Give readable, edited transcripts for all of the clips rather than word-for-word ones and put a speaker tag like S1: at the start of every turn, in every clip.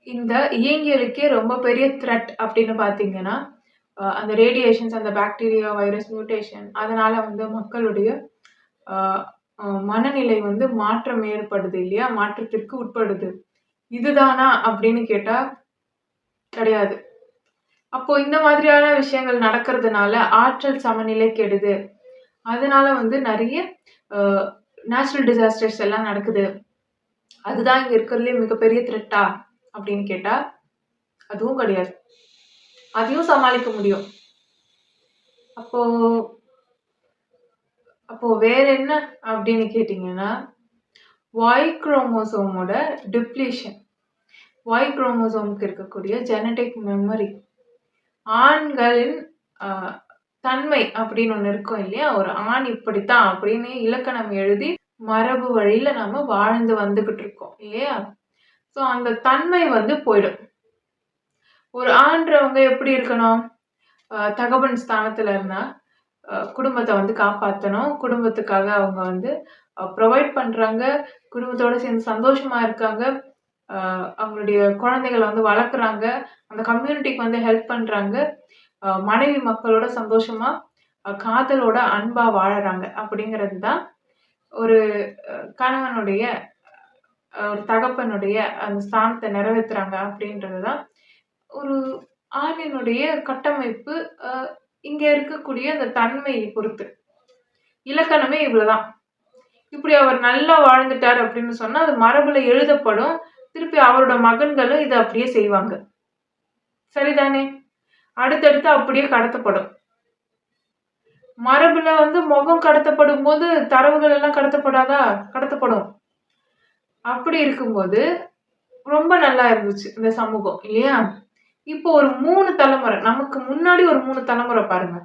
S1: இந்த இயங்கியலுக்கே ரொம்ப பெரிய த்ரெட் அப்படின்னு பார்த்தீங்கன்னா, அந்த ரேடியேஷன்ஸ், அந்த பாக்டீரியா, வைரஸ் மியூட்டேஷன் அதனால வந்து மக்களுடைய அ அ மனநிலை வந்து மாற்றம் ஏற்படுது இல்லையா? மாற்றத்திற்கு உட்படுது. இதுதானா அப்படின்னு கேட்டா கிடையாது. அப்போ இந்த மாதிரியான விஷயங்கள் நடக்கிறதுனால ஆற்றல் சமநிலை கெடுது. அதனால வந்து நெறைய அ நேச்சுரல் டிசாஸ்டர்ஸ் எல்லாம் நடக்குது. அதுதான் இங்க இருக்கிறதுலயே மிகப்பெரிய த்ரெட்டா அப்படின்னு கேட்டா, அதுவும் கிடையாது. அதையும் சமாளிக்க முடியும். அப்போ அப்போ வேற என்ன அப்படின்னு கேட்டீங்கன்னா, Y குரோமோசோமோட டிப்ளீஷன். Y குரோமோசோமுக்கு இருக்கக்கூடிய ஜெனடிக் மெமரி. ஆண்களின் அ தன்மை அப்படின்னு ஒண்ணு இருக்கும் இல்லையா? ஒரு ஆண் இப்படித்தான் அப்படின்னு இலக்கணம் எழுதி மரபு வழியில நாம வாழ்ந்து வந்துகிட்டு இருக்கோம் இல்லையா? ஸோ அந்த தன்மை வந்து போயிடும். ஒரு ஆண்றவங்க எப்படி இருக்கணும்? தகப்பன் ஸ்தானத்துல இருந்தா, குடும்பத்த வந்து காப்பாத்தணும். குடும்பத்துக்காக அவங்க வந்து ப்ரொவைட் பண்றாங்க. குடும்பத்தோட சேர்ந்து சந்தோஷமா இருக்காங்க. அ அவங்களுடைய குழந்தைகள வந்து வளர்க்குறாங்க. அந்த கம்யூனிட்டிக்கு வந்து ஹெல்ப் பண்றாங்க. மனைவி மக்களோட சந்தோஷமா, காதலோட அன்பா வாழறாங்க. அப்படிங்கிறது தான் ஒரு கணவனுடைய ஒரு தகப்பனுடைய அந்த ஸ்தானத்த நிறைவேத்துறாங்க அப்படின்றது தான் ஒரு ஆணினுடைய கட்டமைப்பு. அ இங்க இருக்கக்கூடிய அந்த தன்மையை பொறுத்து. இலக்கணமே இவ்வளவுதான். இப்படி அவர் நல்லா வாழ்ந்துட்டார் அப்படின்னு சொன்னா, அது மரபுல எழுதப்படும். திருப்பி அவரோட மகன்களும் இத அப்படியே செய்வாங்க. சரிதானே? அடுத்தடுத்து அப்படியே கடத்தப்படும். மரபுல வந்து முகம் கடத்தப்படும்போது, தரவுகள் எல்லாம் கடத்தப்படாதா? கடத்தப்படும். அப்படி இருக்கும்போது, ரொம்ப நல்லா இருந்துச்சு இந்த சமூகம் இல்லையா? இப்போ ஒரு 3 தலைமுறை, நமக்கு முன்னாடி ஒரு 3 தலைமுறை பாருங்க.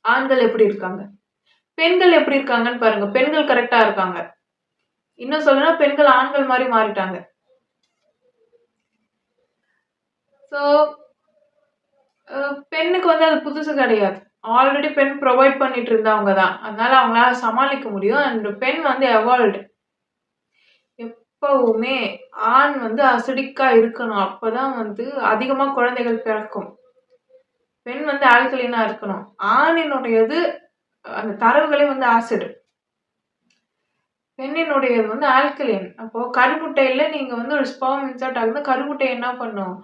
S1: ஆண்கள் எப்படி இருக்காங்க? பெண்கள் எப்படி இருக்காங்கன்னு பாருங்க. பெண்கள் கரெக்ட்டா இருக்காங்க. இன்னும் சொல்லணும்னா பெண்கள் ஆண்கள் மாரி மாறிட்டாங்க. ஸோ பெண்ணுக்கு வந்து அது புதுசு கிடையாது. ஆல்ரெடி பெண் ப்ரொவைட் பண்ணிட்டு இருந்தவங்க தான். அதனால அவங்களால சமாளிக்க முடியும். அண்ட் பெண் வந்து எவால்வ்டு. எப்பவுமே ஆண் வந்து அசிடிக்கா இருக்கணும். அப்பதான் வந்து அதிகமா குழந்தைகள் பிறக்கும். பெண் வந்து ஆல்கலைனா இருக்கணும். ஆணினுடையது அந்த தரவுகளே வந்து ஆசிட். பெண்ணினுடையது வந்து ஆல்கலைன். அப்போ கருமுட்டையில நீங்க வந்து ஒரு ஸ்பெர்ம் இன்சர்ட் ஆகுதுன்னா, கருமுட்டை என்ன பண்ணும்?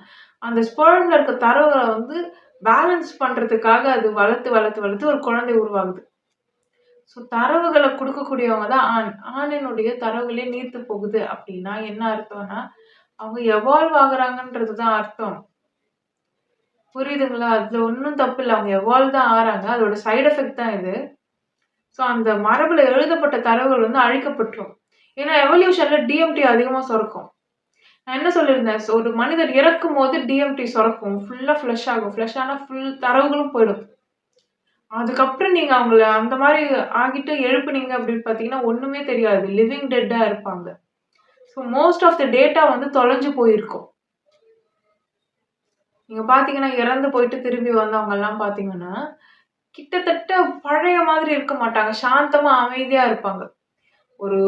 S1: அந்த ஸ்பெர்ம்ல இருக்க தரவுகள வந்து பேலன்ஸ் பண்றதுக்காக அது வளர்த்து, வளர்த்து, வளர்த்து ஒரு குழந்தை உருவாகுது. ஸோ தரவுகள குடுக்கக்கூடியவங்க தான் ஆண். ஆணினுடைய தரவுகளே நீர்த்து போகுது அப்டின்னா என்ன அர்த்தம்னா, அவங்க எவால்வ் ஆகுறாங்கன்றது தான் அர்த்தம். புரியுதுங்களா? அதுல ஒண்ணும் தப்பு இல்ல. அவங்க எவால்வ் தான் ஆறாங்க. அதோட சைட் எஃபெக்ட் தான் இது. ஸோ அந்த மரபுல எழுதப்பட்ட தரவுகள் வந்து அழிக்கப்பட்டுரும். ஏன்னா எவல்யூஷன்ல டிஎம்டி அதிகமா சுரக்கும். நான் என்ன சொல்லியிருந்தேன்? ஒரு மனிதர் இறக்கும்போது டிஎம்டி சுரக்கும். ஃபுல்லா ஃப்ளஷ் ஆகும். ஃப்ளஷ் ஆனா ஃபுல் தரவுகளும் போயிடும். அதுக்கப்புறம் நீங்க அவங்கள அந்த மாரி ஆகிட்டு எழுப்புனீங்க அப்படின்னு பார்த்தீங்கன்னா, ஒண்ணுமே தெரியாது. லிவிங் டெட்டா இருப்பாங்க. So most of the data வந்து தொலைஞ்சு போயிருக்கும். நீங்க பார்த்தீங்கன்னா, இறந்து போயிட்டு திரும்பி வந்தவங்கலாம் பார்த்தீங்கன்னா, கிட்டத்தட்ட பழைய மாதிரி இருக்க மாட்டாங்க. சாந்தமா, அமைதியா இருப்பாங்க. ஒரு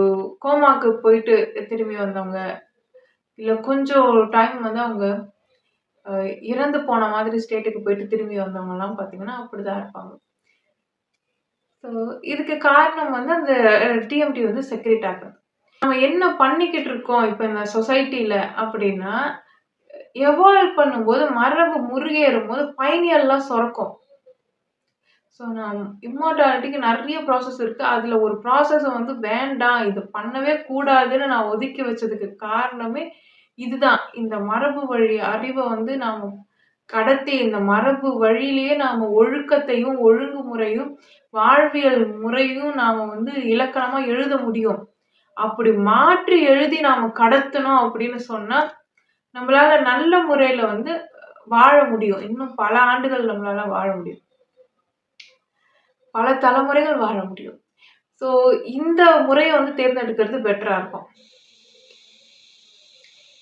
S1: கோமாக்கு போயிட்டு திரும்பி வந்தவங்க, இல்ல கொஞ்சம் டைம் வந்து அவங்க அ இறந்து போன மாதிரி ஸ்டேட்டுக்கு போயிட்டு திரும்பி வந்தவங்கலாம் பார்த்தீங்கன்னா, அப்படிதான் இருப்பாங்க. ஸோ இதுக்கு காரணம் வந்து அந்த டிஎம்டி வந்து செக்ரீட் ஆகுறது. நம்ம என்ன பண்ணிக்கிட்டு இருக்கோம் இப்ப இந்த சொசைட்டில அப்படின்னா, எவால்வ் பண்ணும்போது மரபு முறியேறும்போது பைனியல்லாம் சுரக்கும். ஸோ நான் இம்மார்டாலிட்டிக்கு நெறைய ப்ராசஸ் இருக்கு. அதுல ஒரு ப்ராசஸ வந்து வேண்டாம், இது பண்ணவே கூடாதுன்னு நான் ஒதுக்கி வச்சதுக்கு காரணமே இதுதான். இந்த மரபு வழி அறிவ வந்து நாம கடத்தி, இந்த மரபு வழியிலேயே நாம ஒழுக்கத்தையும், ஒழுங்குமுறையும், வாழ்வியல் முறையும் நாம வந்து இலக்கணமா எழுத முடியும். அப்படி மாற்றி எழுதி நாம கடத்தணும் அப்படின்னு சொன்னா, நம்மளால நல்ல முறையில வந்து வாழ முடியும். இன்னும் பல ஆண்டுகள் நம்மளால வாழ முடியும். பல தலைமுறைகள் வாழ முடியும். ஸோ இந்த முறைய வந்து தேர்ந்தெடுக்கிறது பெட்டரா இருக்கும்.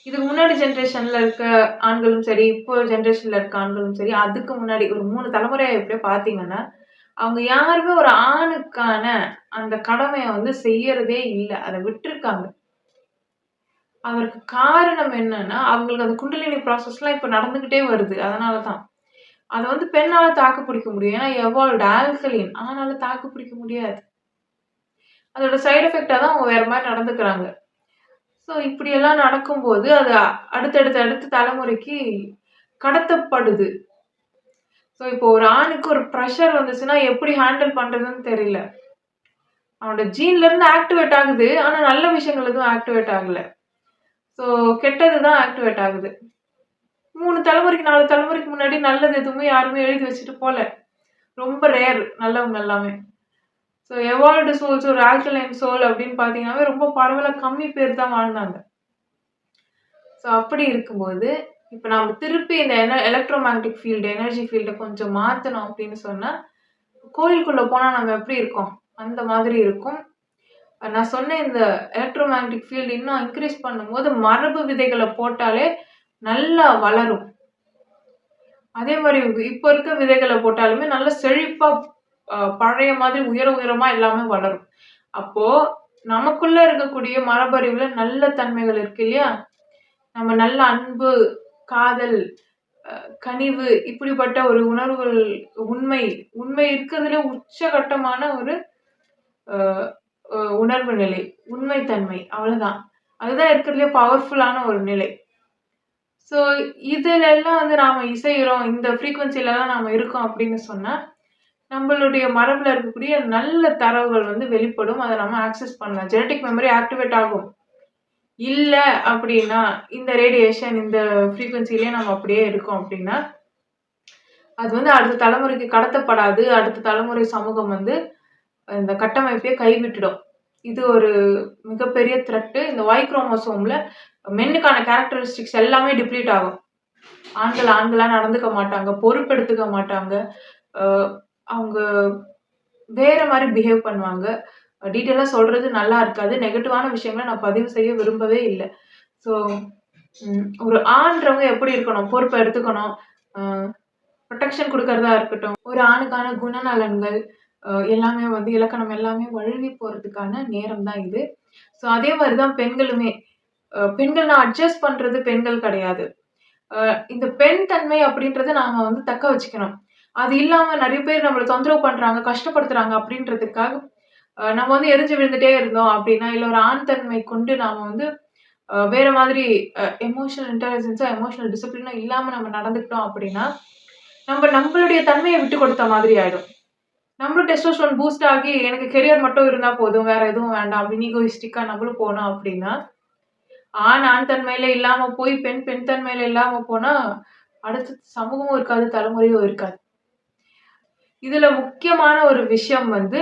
S1: இதுக்கு முன்னாடி ஜெனரேஷன்ல இருக்க ஆண்களும் சரி, இப்போ ஜெனரேஷன்ல இருக்க ஆண்களும் சரி, அதுக்கு முன்னாடி ஒரு 3 தலைமுறையா எப்படியோ பார்த்தீங்கன்னா, அவங்க யாருமே ஒரு ஆணுக்கான அந்த கடமைய வந்து செய்யறதே இல்ல. அத விட்டுருக்காங்க. அதற்கு காரணம் என்னன்னா, அவங்களுக்கு அந்த குண்டலினி ப்ராசஸ்லாம் இப்ப நடந்துகிட்டே வருது. அதனால தான். அத வந்து பெண்ணால தாக்கு பிடிக்க முடியும். ஏன்னா எவால்வ்ட் ஆல்கலின். ஆணால தாக்கு பிடிக்க முடியாது. அதோட சைட் எஃபெக்ட்டா தான் அவங்க வேற மாரி நடந்துக்கிறாங்க. ஸோ இப்படியெல்லாம் நடக்கும்போது, அது அடுத்த தலைமுறைக்கு கடத்தப்படுது. ஸோ இப்போ ஒரு ஆணுக்கு ஒரு பிரஷர் வந்துச்சுன்னா, எப்படி ஹேண்டில் பண்றதுன்னு தெரியல. அவனோட ஜீன்ல இருந்து ஆக்டிவேட் ஆகுது. ஆனா நல்ல விஷயங்கள் எதுவும் ஆக்டிவேட் ஆகல. ஸோ கெட்டது தான் ஆக்டிவேட் ஆகுது. 3 தலைமுறைக்கு 4 தலைமுறைக்கு முன்னாடி நல்லது எதுவுமே யாருமே எழுதி வச்சுட்டு போல. ரொம்ப ரேர் நல்லவங்க எல்லாமே. ஸோ எவால்வ்டு சோல்ஸ் ஒரு ஆல்கலைன் சோல் அப்படின்னு பார்த்தீங்கன்னாவே ரொம்ப பரவலா கம்மி பேர் தான் வாழ்ந்தாங்க. ஸோ அப்படி இருக்கும்போது, இப்ப நாம திருப்பி இந்த எலக்ட்ரோ மேக்னெட்டிக் ஃபீல்டு, எனர்ஜி ஃபீல்ட கொஞ்சம் மாத்தணும் அப்படின்னு சொன்னா, கோயிலுக்குள்ள போனா நம்ம எப்படி இருக்கோம்? அந்த மாதிரி இருக்கும். நான் சொன்ன இந்த எலக்ட்ரோ மேக்னெட்டிக் ஃபீல்டு இன்னும் இன்கிரீஸ் பண்ணும்போது, மரபு விதைகள போட்டாலே நல்லா வளரும். அதே மாரி இப்ப இருக்க விதைகள போட்டாலுமே நல்ல செழிப்பா பழைய மாதிரி உயரமா எல்லாமே வளரும். அப்போ நமக்குள்ள இருக்கக்கூடிய மரபறிவுல நல்ல தன்மைகள் இருக்கு இல்லையா? நம்ம நல்ல அன்பு, காதல், கனிவு இப்படிப்பட்ட ஒரு உணர்வுகள் உண்மை உண்மை இருக்கிறதுல உச்சகட்டமான ஒரு அ அ உணர்வு நிலை. உண்மை தன்மை அவ்வளவுதான். அதுதான் இருக்கிறதுலயே பவர்ஃபுல்லான ஒரு நிலை. ஸோ இதுலெல்லாம் வந்து நாம இசையிறோம், இந்த ஃப்ரீக்வென்சிலலாம் நாம இருக்கோம் அப்படின்னு சொன்னா, நம்மளுடைய மரபுல இருக்கக்கூடிய நல்ல தரவுகள் வந்து வெளிப்படும். அத நம்ம ஆக்சஸ் பண்ணலாம். ஜெனடிக் மெமரி ஆக்டிவேட் ஆகும். இல்ல அப்படின்னா, இந்த ரேடியேஷன் இந்த ஃப்ரீக்வென்சிலயே நம்ம அப்படியே இருக்கோம் அப்படின்னா, அது வந்து அடுத்த தலைமுறைக்கு கடத்தப்படாது. அடுத்த தலைமுறை சமூகம் வந்து இந்த கட்டமைப்பையே கைவிட்டுடும். இது ஒரு மிகப்பெரிய த்ரெட். இந்த Y குரோமோசோம்ல மென்னுக்கான கேரக்டரிஸ்டிக்ஸ் எல்லாமே டிப்ளீட் ஆகும். ஆண்கள் ஆண்களா நடந்துக்க மாட்டாங்க. பொறுப்பெடுத்துக்க மாட்டாங்க. அ அவங்க வேற மாரி பிஹேவ் பண்ணுவாங்க. டீட்டெயிலா சொல்றது நல்லா இருக்காது. நெகட்டிவான விஷயங்கள நான் பதிவு செய்ய விரும்பவே இல்ல. ஸோ ஒரு ஆண்றவங்க எப்படி இருக்கணும்? பொறுப்ப எடுத்துக்கணும். அ புரொடெக்ஷன் குடுக்கறதா இருக்கட்டும். ஒரு ஆணுக்கான குணநலன்கள் எல்லாமே வந்து இலக்கணம் எல்லாமே வழுவி போறதுக்கான நேரம் தான் இது. ஸோ அதே மாரி தான் பெண்களுமே. பெண்கள் அட்ஜஸ்ட் பண்றது பெண்கள் கிடையாது. இந்த பெண் தன்மை அப்படின்றத நாம வந்து தக்க வச்சுக்கணும். அது இல்லாம நெறைய பேர் நம்மள தொந்தரவு பண்றாங்க, கஷ்டப்படுத்துறாங்க அப்படின்றதுக்காக நம்ம வந்து எரிஞ்சு விழுந்துட்டே இருந்தோம் அப்படின்னா, இல்ல ஒரு ஆண் தன்மை கொண்டு நாம வந்து வேற மாதிரி எமோஷனல் இன்டெலிஜென்ஸா, எமோஷனல் டிசிப்ளினா இல்லாம நம்ம நடந்துக்கிட்டோம் அப்படின்னா, நம்மளுடைய தன்மைய விட்டு கொடுத்த மாதிரி ஆயிடும். நம்மளும் டெஸ்டோஸ்டெரோன் பூஸ்ட் ஆகி எனக்கு கெரியர் மட்டும் இருந்தா போதும், வேற எதுவும் வேண்டாம் அப்படின்னு ஈகோயிஸ்டிக்கா நம்மளும் போனோம் அப்படின்னா, ஆண் ஆண் தன்மையில இல்லாம போய் பெண் பெண் தன்மையில இல்லாம போனா, அடுத்த சமூகமும் இருக்காது, தலைமுறையும் இருக்காது. இதுல முக்கியமான ஒரு விஷயம் வந்து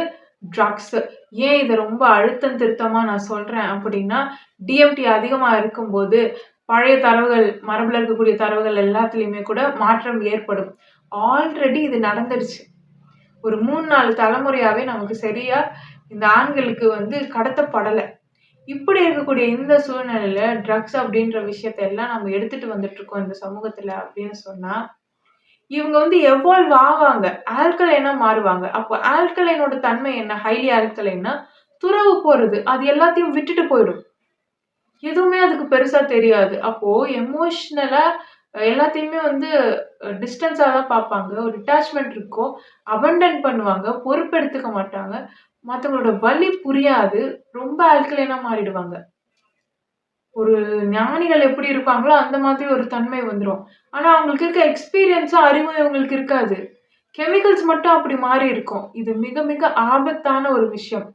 S1: ட்ரக்ஸ். ஏன் இத ரொம்ப அழுத்தம் திருத்தமா நான் சொல்றேன் அப்படின்னா, டிஎம்டி அதிகமா இருக்கும்போது, பழைய தரவுகள், மரபுல இருக்கக்கூடிய தரவுகள் எல்லாத்துலயுமே கூட மாற்றம் ஏற்படும். ஆல்ரெடி இது நடந்துருச்சு. ஒரு 3, 4 தலைமுறையாவே நமக்கு சரியா இந்த ஆண்களுக்கு வந்து கடத்தப்படல. இப்படி இருக்கக்கூடிய இந்த சூழ்நிலையில ட்ரக்ஸ் அப்படின்ற விஷயத்த எல்லாம் நம்ம எடுத்துட்டு வந்துட்டு இருக்கோம் இந்த சமூகத்துல அப்படின்னு சொன்னா, இவங்க வந்து எவால்வ் ஆவாங்க. ஆல்கலைனா மாறுவாங்க. அப்போ ஆல்கலைனோட தன்மை என்ன? ஹைலி ஆல்கலைன்னா துறவு போறது. அது எல்லாத்தையும் விட்டுட்டு போயிடும். எதுவுமே அதுக்கு பெருசா தெரியாது. அப்போ எமோஷனலா எல்லாத்தையுமே வந்து டிஸ்டன்ஸா தான் பார்ப்பாங்க. ஒரு டிட்டாச்மென்ட் இருக்கும். அபண்டன்ட் பண்ணுவாங்க. பொறுப்பெடுத்துக்க மாட்டாங்க. மத்தவங்களோட வலி புரியாது. ரொம்ப ஆல்கலைனா மாறிடுவாங்க. ஒரு ஞானிகள் எப்படி இருப்பாங்களோ, அந்த மாதிரி ஒரு தன்மை வந்துரும். ஆனா, அவங்களுக்கு இருக்க எக்ஸ்பீரியன்ஸும், அறிவும் இவங்களுக்கு இருக்காது. கெமிக்கல்ஸ் மட்டும் அப்படி மாறி இருக்கும். இது மிக, மிக ஆபத்தான ஒரு விஷயம்.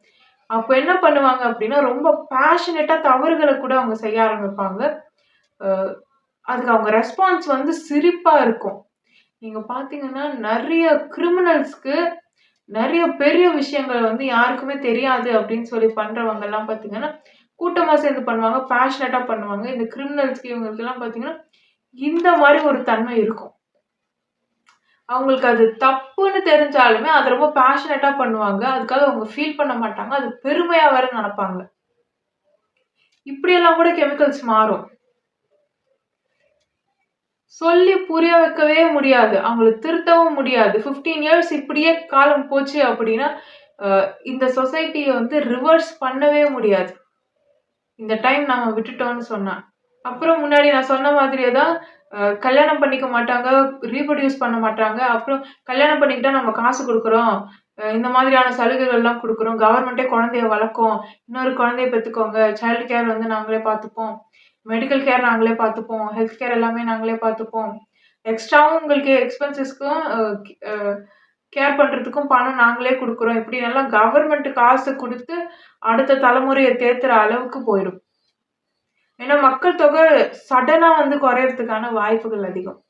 S1: அப்ப என்ன பண்ணுவாங்க அப்படின்னா, ரொம்ப பேஷனேட்டா தவறுகள கூட அவங்க செய்ய ஆரம்பிப்பாங்க. அ அதுக்கு அவங்க ரெஸ்பான்ஸ் வந்து சிரிப்பா இருக்கும். நீங்க பார்த்தீங்கன்னா, நெறைய கிரிமினல்ஸ்க்கு நெறைய பெரிய விஷயங்கள் வந்து யாருக்குமே தெரியாது அப்படின்னு சொல்லி பண்றவங்கலாம் பார்த்தீங்கன்னா, கூட்டமா சேர்ந்து பண்ணுவாங்க. பேஷனேட்டா பண்ணுவாங்க. இந்த கிரிமினல்ஸ்க்கு இவங்களுக்கெல்லாம் பார்த்தீங்கன்னா, இந்த மாரி ஒரு தன்மை இருக்கும். அவங்களுக்கு அது தப்புன்னு தெரிஞ்சாலுமே, அத ரொம்ப பேஷனேட்டா பண்ணுவாங்க. அதுக்காக அவங்க ஃபீல் பண்ண மாட்டாங்க. அது பெருமையா வேற நெனப்பாங்க. இப்படியெல்லாம் கூட கெமிக்கல்ஸ் மாறும். சொல்லி புரிய வைக்கவே முடியாது. அவங்கள திருத்தவும் முடியாது. 15 இயர்ஸ் இப்படியே காலம் போச்சு அப்படின்னா, இந்த சொசைட்டிய வந்து ரிவர்ஸ் பண்ணவே முடியாது. இந்த டைம் நம்ம விட்டுட்டோம்னு சொன்னா. அப்புறம் முன்னாடி நான் சொன்ன மாதிரியே தான் கல்யாணம் பண்ணிக்க மாட்டாங்க, ரீப்ரொடியூஸ் பண்ண மாட்டாங்க. அப்புறம் கல்யாணம் பண்ணிக்கிட்டா நம்ம காசு குடுக்குறோம். இந்த மாதிரியான சலுகைகள்லாம் குடுக்குறோம். கவர்மெண்ட்டே குழந்தைய வளர்க்கும். இன்னொரு குழந்தைய பெத்துக்கோங்க. சைல்டு கேர் வந்து நாங்களே பார்த்துப்போம். மெடிக்கல் கேர் நாங்களே பார்த்துப்போம். ஹெல்த் கேர் எல்லாமே நாங்களே பார்த்துப்போம். எக்ஸ்ட்ராவும் உங்களுக்கு எக்ஸ்பென்சஸ்க்கும் கேர் பண்றதுக்கும் பணம் நாங்களே குடுக்குறோம். இப்படினெல்லாம் கவர்மெண்ட் காசு குடுத்து அடுத்த தலைமுறைய தேத்துற அளவுக்கு போயிடும். ஏன்னா மக்கள் தொகை சடனா வந்து குறையறதுக்கான வாய்ப்புகள் அதிகம்.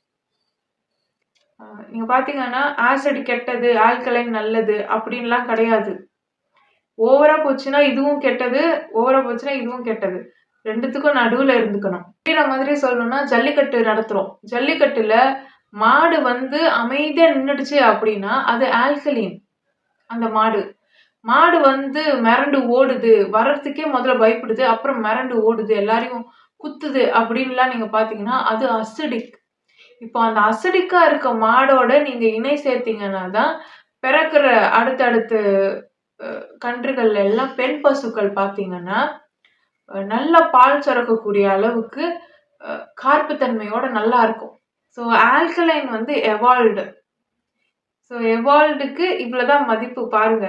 S1: நீங்க பார்த்தீங்கன்னா, ஆசிட் கெட்டது, ஆல்கலைன் நல்லது அப்படின்லாம் கிடையாது. ஓவரா போச்சுன்னா இதுவும் கெட்டது, ஓவரா போச்சுன்னா இதுவும் கெட்டது. 2த்துக்கும் நடுவுல இருந்துக்கணும். புரியிற மாதிரி சொல்லணும்னா, ஜல்லிக்கட்டு நடத்துறோம். ஜல்லிக்கட்டுல மாடு வந்து அமைதியா நின்னுடுச்சு அப்படின்னா, அது ஆல்கலின் அந்த மாடு. மாடு வந்து மிரண்டு ஓடுது, வர்றதுக்கே முதல்ல பயப்படுது, அப்புறம் மிரண்டு ஓடுது, எல்லாரையும் குத்துது அப்படின்லாம் நீங்க பார்த்தீங்கன்னா, அது அசிடிக். இப்போ அந்த அசிடிக்கா இருக்க மாடோட நீங்க இணை சேர்த்தீங்கன்னா தான், பிறக்கிற அடுத்தடுத்து கன்றுகள்ல எல்லாம் பெண் பசுக்கள் பார்த்தீங்கன்னா, நல்லா பால் சுரக்கக்கூடிய அளவுக்கு கார்ப்புத்தன்மையோட நல்லா இருக்கும். ஸோ ஆல்கலைன் வந்து எவால்வ்டு. ஸோ எவால்வ்டுக்கு இவ்வளோதான் மதிப்பு பாருங்க.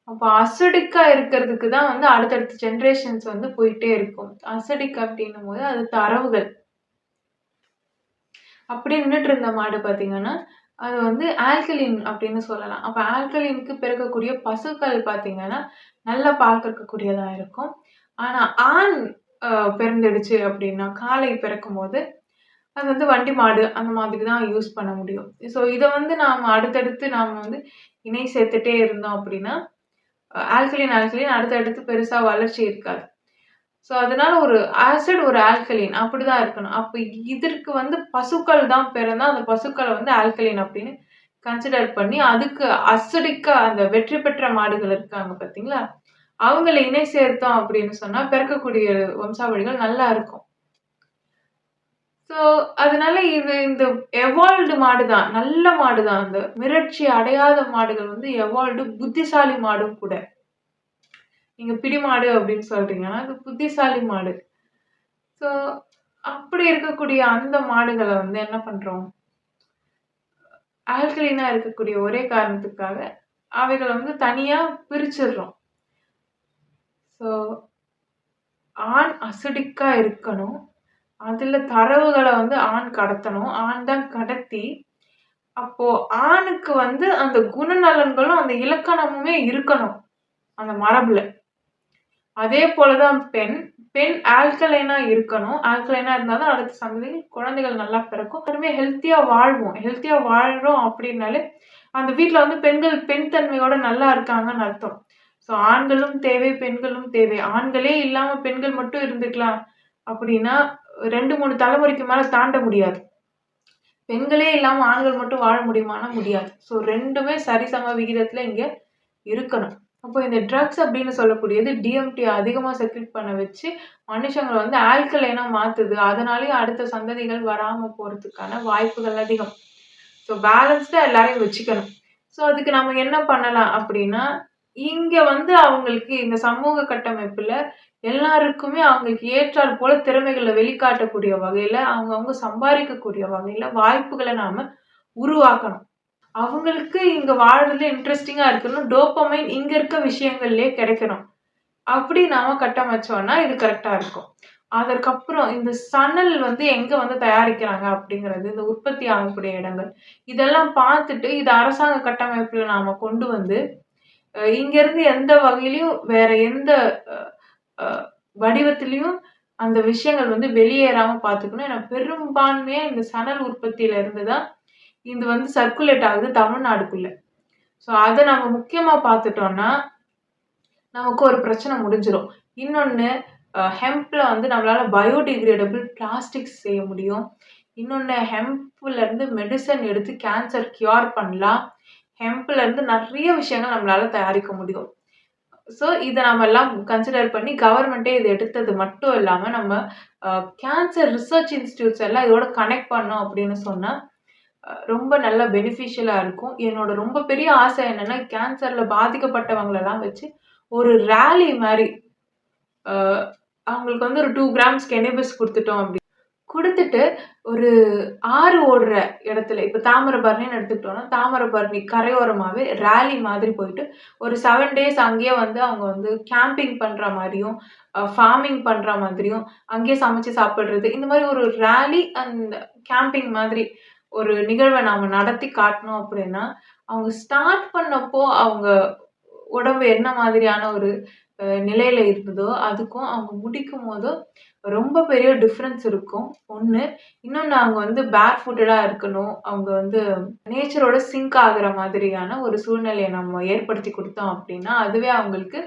S1: அப்போ அசிடிக்கா இருக்கிறதுக்கு தான் வந்து அடுத்தடுத்த ஜெனரேஷன்ஸ் வந்து போயிட்டே இருக்கும். அசிடிக் அப்படின்னும்போது அது தரவுகள். அப்படி நின்னுட்டு இருந்த மாடு பார்த்தீங்கன்னா, அது வந்து ஆல்கலின் அப்படின்னு சொல்லலாம். அப்ப ஆல்கலினுக்கு பிறக்கக்கூடிய பசுக்கள் பார்த்தீங்கன்னா, நல்ல பால் கறக்கக்கூடியதா இருக்கும். ஆனா ஆண் பிறந்துடுச்சு அப்படின்னா, காளை பிறக்கும்போது, அது வந்து வண்டி மாடு அந்த மாதிரி தான் யூஸ் பண்ண முடியும். ஸோ இத வந்து நாம அடுத்தடுத்து நாம வந்து இணை சேர்த்துட்டே இருந்தோம் அப்படின்னா, ஆல்கலின் அடுத்தடுத்து பெருசா வளர்ச்சி இருக்காது. ஸோ அதனால ஒரு ஆசிட், ஒரு ஆல்கலின் அப்படிதான் இருக்கணும். அப்ப இதற்கு வந்து பசுக்கள் தான் பிறந்தா, அந்த பசுக்கள வந்து ஆல்கலின் அப்படின்னு கன்சிடர் பண்ணி, அதுக்கு அசிடிக்கா அந்த வெற்றி பெற்ற மாடுகள் இருக்காங்க பார்த்தீங்களா? அவங்கள இணை சேர்த்தோம் அப்படின்னு சொன்னா, பிறக்கக்கூடிய வம்சாவழிகள் நல்லா இருக்கும். ஸோ அதனால இந்த எவால்வ்டு மாடு தான். நல்ல மாடு தான். அந்த மிரட்சி அடையாத மாடுகள் வந்து எவால்வ்டு புத்திசாலி மாடும் கூட. நீங்க பிடி மாடு அப்படின்னு சொல்றீங்கன்னா, அது புத்திசாலி மாடு. ஸோ, அப்படி இருக்கக்கூடிய அந்த மாடுகள வந்து என்ன பண்றோம்? ஆல்கலினா இருக்கக்கூடிய ஒரே காரணத்துக்காக, அவைகள வந்து தனியா பிரிச்சுடுறோம். ஸோ, ஆண் அசிடிக்கா இருக்கணும். அதுல தரவுகள வந்து ஆண் கடத்தணும். ஆண் தான் கடத்தி, அப்போ ஆணுக்கு வந்து அந்த குணநலன்களும், அந்த இலக்கணமுமே இருக்கணும். அந்த மரபுல. அதே போல தான் பெண். பெண் ஆல்கலைனா இருக்கணும். ஆல்கலைனா இருந்தா தான் அடுத்த சந்ததி குழந்தைகள் நல்லா பிறக்கும். எல்லாருமே ஹெல்த்தியா வாழ்வோம். ஹெல்த்தியா வாழ்றோம் அப்படின்னாலே, அந்த வீட்ல வந்து பெண்கள் பெண் தன்மையோட நல்லா இருக்காங்கன்னு அர்த்தம். ஸோ ஆண்களும் தேவை, பெண்களும் தேவை. ஆண்களே இல்லாம பெண்கள் மட்டும் இருந்துக்கலாம் அப்படின்னா, 2, 3 தலைமுறைக்கு மேல தாண்ட முடியாது. பெண்களே இல்லாம ஆண்கள் மட்டும் வாழ முடியுமான்னா முடியாது. ஸோ 2மே சரிசம விகிதத்துல இங்க இருக்கணும். அப்போ இந்த ட்ரக்ஸ் அப்படின்னு சொல்லக்கூடியது டிஎம்டி அதிகமா செக்ரீட் பண்ண வச்சு, மனுஷங்கள வந்து ஆல்கலைனா மாத்துது. அதனாலேயே அடுத்த சந்ததிகள் வராம போறதுக்கான வாய்ப்புகள் அதிகம். ஸோ பேலன்ஸ்டா எல்லாரையும் வச்சுக்கணும். ஸோ அதுக்கு நம்ம என்ன பண்ணலாம் அப்படின்னா, இங்க வந்து அவங்களுக்கு இந்த சமூக கட்டமைப்புல எல்லாருக்குமே அவங்களுக்கு ஏற்றார் போல திறமைகள வெளிக்காட்டக்கூடிய வகையில, அவங்கவங்க சம்பாரிக்கக்கூடிய வகையில வாய்ப்புகள நாம உருவாக்கணும். அவங்களுக்கு இங்க வாழ்றதுல இன்ட்ரஸ்டிங்கா இருக்கணும். டோப்பமைன் இங்க இருக்க விஷயங்கள்லயே கிடைக்கணும். அப்படி நாம கட்டமைச்சோம்னா, இது கரெக்ட்டா இருக்கும். அதற்கப்புறம் இந்த சணல் வந்து எங்க வந்து தயாரிக்கிறாங்க அப்படிங்கிறது, இந்த உற்பத்தி ஆகக்கூடிய இடங்கள். இதெல்லாம் பார்த்துட்டு, இத அரசாங்க கட்டமைப்புல நாம கொண்டு வந்து, இங்கருந்து எந்த வகையிலயும் வேற எந்த அ அ வடிவத்திலயும் அந்த விஷயங்கள் வந்து வெளியேறாம பார்த்துக்கணும். ஏன்னா பெரும்பான்மையா இந்த சணல் உற்பத்தியில இருந்து தான் இது வந்து சர்க்குலேட் ஆகுது தமிழ்நாடுக்குள்ள. ஸோ அத நம்ம முக்கியமா பார்த்துட்டோம்னா, நமக்கு ஒரு பிரச்சனை முடிஞ்சிரும். இன்னொன்னு ஹெம்ப்ல வந்து நம்மளால பயோடிகிரேடபிள் பிளாஸ்டிக்ஸ் செய்ய முடியும். இன்னொன்னு ஹெம்ப்ல இருந்து மெடிசின் எடுத்து கேன்சர் கியூர் பண்ணலாம். ஹெம்ப்ல இருந்து நெறைய விஷயங்கள் நம்மளால தயாரிக்க முடியும். ஸோ இத நம்ம எல்லாம் கன்சிடர் பண்ணி கவர்மெண்ட்டே இத எடுத்தது மட்டும் இல்லாம, நம்ம கேன்சர் ரிசர்ச் இன்ஸ்டிடியூட்ஸ் எல்லாம் இதோட கனெக்ட் பண்ணோம் அப்படின்னு சொன்னா, ரொம்ப நல்ல பெனிஃபிஷியலா இருக்கும். என்னோட ரொம்ப பெரிய ஆசை என்னன்னா, கேன்சர்ல பாதிக்கப்பட்டவங்களலாம் வச்சு ஒரு ராலி மாரி, அ அவங்களுக்கு வந்து ஒரு 2 கிராம்ஸ் கென்னபிஸ் குடுத்துட்டோம் குடுத்துட்டு ஒரு ஆறு ஓடுற இடத்துல, இப்ப தாமிரபரணின்னு எடுத்துக்கிட்டோம்னா, தாமிரபரணி கரையோரமாவே ராலி மாதிரி போயிட்டு, ஒரு 7 டேஸ் அங்கேயே வந்து அவங்க வந்து கேம்பிங் பண்ற மாரியும், ஃபார்மிங் பண்ற மாதிரியும், அங்கேயே சமைச்சு சாப்பிடுறது, இந்த மாரி ஒரு ராலி அண்ட் கேம்பிங் மாதிரி ஒரு நிகழ்வ நாம நடத்தி காட்டினோம் அப்படின்னா, அவங்க ஸ்டார்ட் பண்ணப்போ அவங்க உடம்பு என்ன மாதிரியான ஒரு நிலையில இருந்ததோ, அதுக்கும் அவங்க முடிக்கும்போதும் ரொம்ப பெரிய டிஃபரன்ஸ் இருக்கும். 1. இன்னொன்னு அவங்க வந்து பேர் ஃபுட்டடா இருக்கணும். அவங்க வந்து நேச்சரோட சிங்க் ஆகுற மாதிரியான ஒரு சூழ்நிலைய நம்ம ஏற்படுத்தி குடுத்தோம் அப்டின்னா, அதுவே அவங்களுக்கு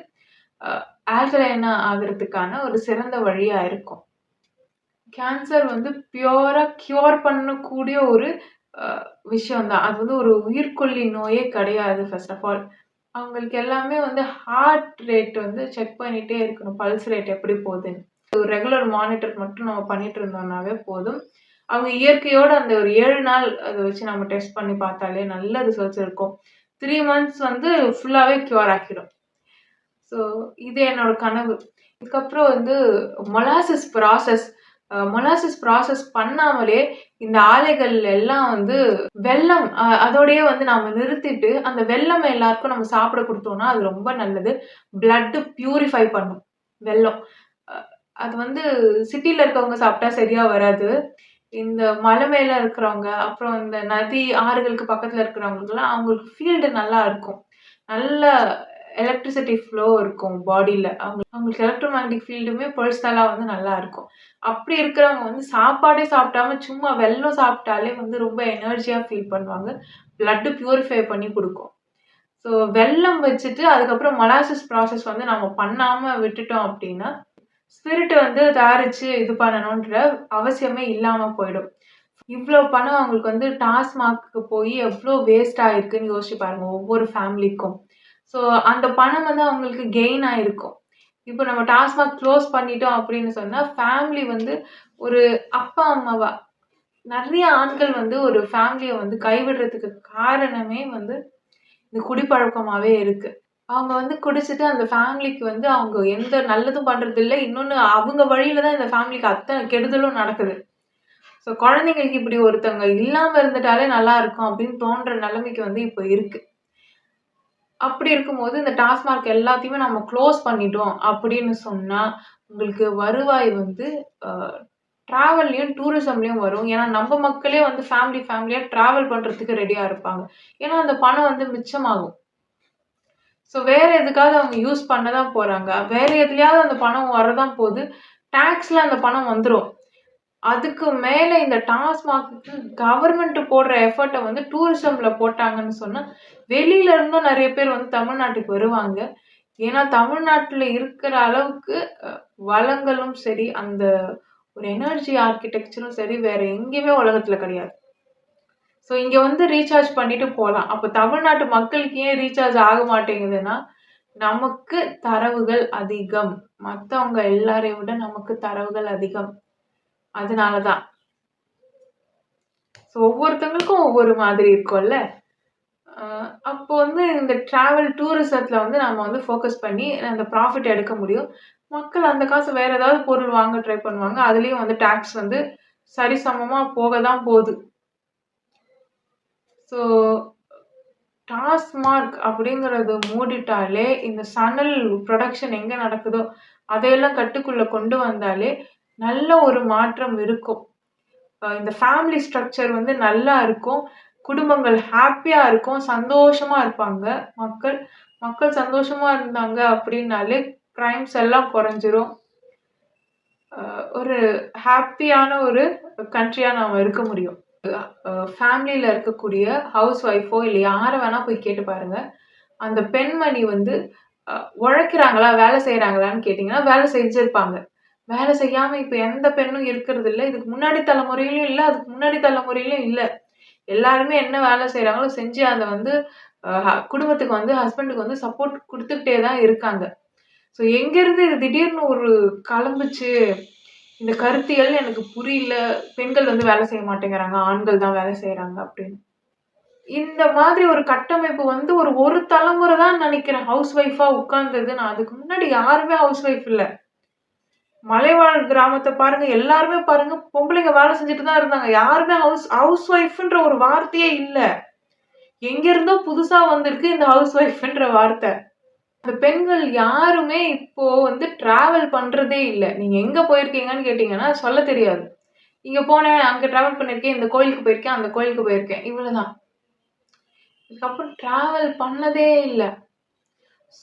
S1: அ ஆல்கலைனா ஆகுறதுக்கான ஒரு சிறந்த வழியா இருக்கும். கேன்சர் வந்து பியூரா கியூர் பண்ணக்கூடிய ஒரு அ விஷயம் தான். அது வந்து ஒரு உயிர்க்கொல்லி நோயே கிடையாது ஃபர்ஸ்ட் ஆஃப் ஆல். அவங்களுக்கு எல்லாமே வந்து ஹார்ட் ரேட் வந்து செக் பண்ணிட்டே இருக்கணும். பல்ஸ் ரேட் எப்படி போகுதுன்னு. ஒரு ரெகுலர் மானிட்டர் மட்டும் நம்ம பண்ணிட்டு இருந்தோம்னாவே போதும். அவங்க இயற்கையோட அந்த ஒரு 7 நாள் அத வச்சு நம்ம டெஸ்ட் பண்ணி பார்த்தாலே நல்ல ரிசல்ட்ஸ் இருக்கும். 3 மந்த்ஸ் வந்து ஃபுல்லாவே கியூர் ஆக்கிடும். ஸோ இது என்னோட கனவு. இதுக்கப்புறம் வந்து மொலாசிஸ் ப்ராசஸ். மொலாசிஸ் ப்ராசஸ் பண்ணாமலே இந்த ஆலைகள் எல்லாம் வந்து வெல்லம் அதோடயே வந்து நாம நிறுத்திட்டு, அந்த வெல்லம் எல்லாருக்கும் நம்ம சாப்பிட குடுத்தோம்னா, அது ரொம்ப நல்லது. பிளட் பியூரிஃபை பண்ணும் வெல்லம். அ அது வந்து சிட்டில இருக்கவங்க சாப்பிட்டா சரியா வராது. இந்த மலை மேல இருக்கிறவங்க, அப்புறம் இந்த நதி, ஆறுகளுக்கு பக்கத்துல இருக்கிறவங்களுக்கெல்லாம் அவங்களுக்கு ஃபீல்டு நல்லா இருக்கும். நல்ல எலக்ட்ரிசிட்டி ஃப்ளோ இருக்கும் பாடில. அவங்களுக்கு எலக்ட்ரோ மேக்னெட்டிக் ஃபீல்டுமே பெர்சனலா வந்து நல்லா இருக்கும். அப்படி இருக்கிறவங்க வந்து சாப்பாடே சாப்பிடாம சும்மா வெல்லம் சாப்பிட்டாலே வந்து ரொம்ப எனர்ஜியா ஃபீல் பண்ணுவாங்க. பிளட் பியூரிஃபை பண்ணி குடுக்கும். ஸோ வெல்லம் வச்சுட்டு அதுக்கப்புறம் மொலாசிஸ் ப்ராசஸ் வந்து நம்ம பண்ணாம விட்டுட்டோம் அப்படின்னா, ஸ்பிரிட் வந்து தயாரிச்சு இது பண்ணணுன்ற அவசியமே இல்லாம போயிடும். இவ்ளோ பணம் அவங்களுக்கு வந்து டாஸ்மாக்க்கு போய் எவ்ளோ வேஸ்ட் ஆயிருக்குன்னு யோசிச்சு பாருங்க ஒவ்வொரு ஃபேமிலிக்கும். ஸோ அந்த பணம் வந்து அவங்களுக்கு கெயின் ஆயிருக்கும். இப்போ நம்ம டாஸ்மாக் க்ளோஸ் பண்ணிட்டோம் அப்படின்னு சொன்னா, ஃபேமிலி வந்து ஒரு அப்பா, அம்மாவா நெறைய ஆண்கள் வந்து ஒரு ஃபேமிலிய வந்து கைவிடுறதுக்கு காரணமே வந்து இந்த குடிப்பழக்கமாவே இருக்கு. அவங்க வந்து குடிச்சிட்டு அந்த ஃபேமிலிக்கு வந்து அவங்க எந்த நல்லதும் பண்றதில்ல. இன்னொன்னு அவங்க வழியில தான் இந்த ஃபேமிலிக்கு அத்தன கெடுதலும் நடக்குது. ஸோ குழந்தைங்களுக்கு இப்படி ஒருத்தவங்க இல்லாம இருந்துட்டாலே நல்லா இருக்கும் அப்படின்னு தோன்ற நிலைமைக்கு வந்து இப்போ இருக்கு. அப்படி இருக்கும்போது இந்த டாஸ்மாக் எல்லாத்தையுமே நம்ம க்ளோஸ் பண்ணிட்டோம் அப்படின்னு சொன்னா, உங்களுக்கு வருவாய் வந்து அ டிராவல்லயும், டூரிசம்லயும் வரும். ஏன்னா நம்ம மக்களே வந்து ஃபேமிலியா டிராவல் பண்றதுக்கு ரெடியா இருப்பாங்க. ஏன்னா அந்த பணம் வந்து மிச்சமாகும். ஸோ வேற எதுக்காவது அவங்க யூஸ் பண்ண தான் போறாங்க. வேற எதுலயாவது அந்த பணம் வரதான் போது. டாக்ஸ்ல அந்த பணம் வந்துரும். அதுக்கு மேல இந்த டாஸ்மாக்குக்கு கவர்மெண்ட் போடுற எஃபர்ட்ட வந்து டூரிசம்ல போட்டாங்கன்னு சொன்னா, வெளியில இருந்தும் நெறைய பேர் வந்து தமிழ்நாட்டுக்கு வருவாங்க. ஏன்னா தமிழ்நாட்டுல இருக்கிற அளவுக்கு அ வளங்களும் சரி, அந்த ஒரு எனர்ஜி ஆர்க்கிடெக்சரும் சரி, வேற எங்கேயுமே உலகத்துல கிடையாது. ஸோ இங்க வந்து ரீசார்ஜ் பண்ணிட்டு போலாம். அப்ப தமிழ்நாட்டு மக்களுக்கு ஏன் ரீசார்ஜ் ஆக மாட்டேங்குதுன்னா, நமக்கு தரவுகள் அதிகம். மத்தவங்க எல்லாரையும் விட நமக்கு தரவுகள் அதிகம். அதனால தான். ஸோ ஒவ்வொருத்தவங்களுக்கும் ஒவ்வொரு மாதிரி இருக்கும்ல. அ அப்போ வந்து இந்த டிராவல் டூரிசத்துல வந்து நம்ம வந்து ஃபோக்கஸ் பண்ணி அந்த ப்ராஃபிட் எடுக்க முடியும். மக்கள் அந்த காசு வேற ஏதாவது பொருள் வாங்க ட்ரை பண்ணுவாங்க. அதுலயும் வந்து டாக்ஸ் வந்து சரிசமமா போக தான் போது. ஸோ டாஸ்மாக் அப்படிங்கிறது மூடிட்டாலே, இந்த சணல் புரொடக்ஷன் எங்க நடக்குதோ, அதையெல்லாம் கட்டுக்குள்ள கொண்டு வந்தாலே, நல்ல ஒரு மாற்றம் இருக்கும். இந்த ஃபேமிலி ஸ்ட்ரக்சர் வந்து நல்லா இருக்கும். குடும்பங்கள் ஹேப்பியா இருக்கும். சந்தோஷமா இருப்பாங்க மக்கள். மக்கள் சந்தோஷமா இருந்தாங்க அப்படின்னாலே, கிரைம்ஸ் எல்லாம் குறைஞ்சிரும். ஒரு ஹேப்பியான ஒரு கண்ட்ரியா நாம இருக்க முடியும். ஃபேமிலில இருக்கக்கூடிய ஹவுஸ் ஒய்ஃபோ இல்ல யார வேணா போய் கேட்டு பாருங்க. அந்த பெண்மணி வந்து அ உழைக்கிறாங்களா? வேலை செய்றாங்களான்னு கேட்டீங்கன்னா, வேலை செஞ்சிருப்பாங்க. வேலை செய்யாம இப்ப எந்த பெண்ணும் இருக்கிறதில்ல. இதுக்கு முன்னாடி தலைமுறையிலயும் இல்ல. அதுக்கு முன்னாடி தலைமுறையிலயும் இல்ல. எல்லாருமே என்ன வேலை செய்றாங்களோ செஞ்சு அத வந்து குடும்பத்துக்கு வந்து ஹஸ்பண்டுக்கு வந்து சப்போர்ட் குடுத்துக்கிட்டே தான் இருக்காங்க. ஸோ எங்கேருந்து இது திடீர்னு ஒரு கிளம்புச்சு, இந்த கருத்தியல் எனக்கு புரியல. பெண்கள் வந்து வேலை செய்ய மாட்டேங்கிறாங்க. ஆண்கள் தான் வேலை செய்றாங்க அப்படின்னு. இந்த மாதிரி ஒரு கட்டமைப்பு வந்து ஒரு தலைமுறை தான் நெனைக்கிறேன் ஹவுஸ் ஒய்ஃபா உட்கார்ந்தது. நான் அதுக்கு முன்னாடி யாருமே ஹவுஸ் ஒய்ஃப் இல்ல. மலைவாழ் கிராமத்த பாருங்க, எல்லாருமே பாருங்க பொம்பளைங்க வேலை செஞ்சுட்டு தான் இருந்தாங்க. யாருமே ஹவுஸ் ஒய்ஃப்ன்ற ஒரு வார்த்தையே இல்ல. எங்கிருந்தோ புதுசா வந்திருக்கு இந்த ஹவுஸ் ஒய்ஃப்ன்ற வார்த்தை. அந்த பெண்கள் யாருமே இப்போ டிராவல் பண்றதே இல்ல. நீங்க எங்க போயிருக்கீங்கன்னு கேட்டீங்கன்னா, சொல்ல தெரியாது. இங்க போனேன், அங்க டிராவல் பண்ணியிருக்கேன், இந்த கோயிலுக்கு போயிருக்கேன், அந்த கோயிலுக்கு போயிருக்கேன். இவ்வளவுதான். இதுக்கப்புறம் டிராவல் பண்ணதே இல்ல.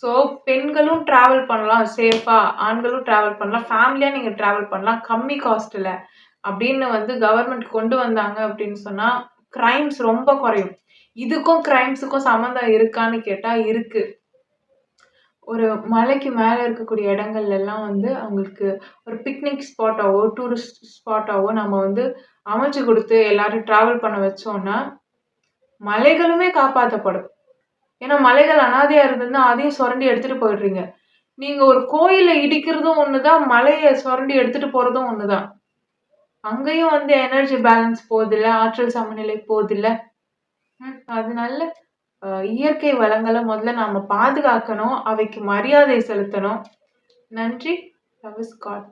S1: ஸோ பெண்களும் டிராவல் பண்ணலாம் சேஃபா, ஆண்களும் டிராவல் பண்ணலாம். ஃபேமிலியா நீங்க டிராவல் பண்ணலாம். கம்மி காஸ்ட்ல அப்படின்னு கவர்மெண்ட் கொண்டு வந்தாங்க அப்படின்னு சொன்னா, கிரைம்ஸ் ரொம்ப குறையும். இதுக்கும் கிரைம்ஸுக்கும் சம்மந்தம் இருக்கான்னு கேட்டா இருக்கு. ஒரு மலைக்கு மேல இருக்கக்கூடிய இடங்கள்ல எல்லாம் அவங்களுக்கு ஒரு பிக்னிக் ஸ்பாட்டாவோ, டூரிஸ்ட் ஸ்பாட்டாவோ நம்ம அமைச்சு குடுத்து எல்லாரும் டிராவல் பண்ண வச்சோம்னா, மலைகளுமே காப்பாத்தப்படும். ஏன்னா மலைகள் அனாதையா இருந்ததுன்னா, அதையும் சுரண்டி எடுத்துட்டு போயிடுறீங்க. நீங்க ஒரு கோயில இடிக்கிறதும் ஒண்ணுதான், மலைய சுரண்டி எடுத்துட்டு போறதும் ஒண்ணுதான். அங்கேயும் எனர்ஜி பேலன்ஸ் போகுதுல்ல, ஆற்றல் சமநிலை போகுதுல்ல. அதனால இயற்கை வளங்கள முதல்ல நாம பாதுகாக்கணும். அவைக்கு மரியாதை செலுத்தணும். நன்றி. Love is God.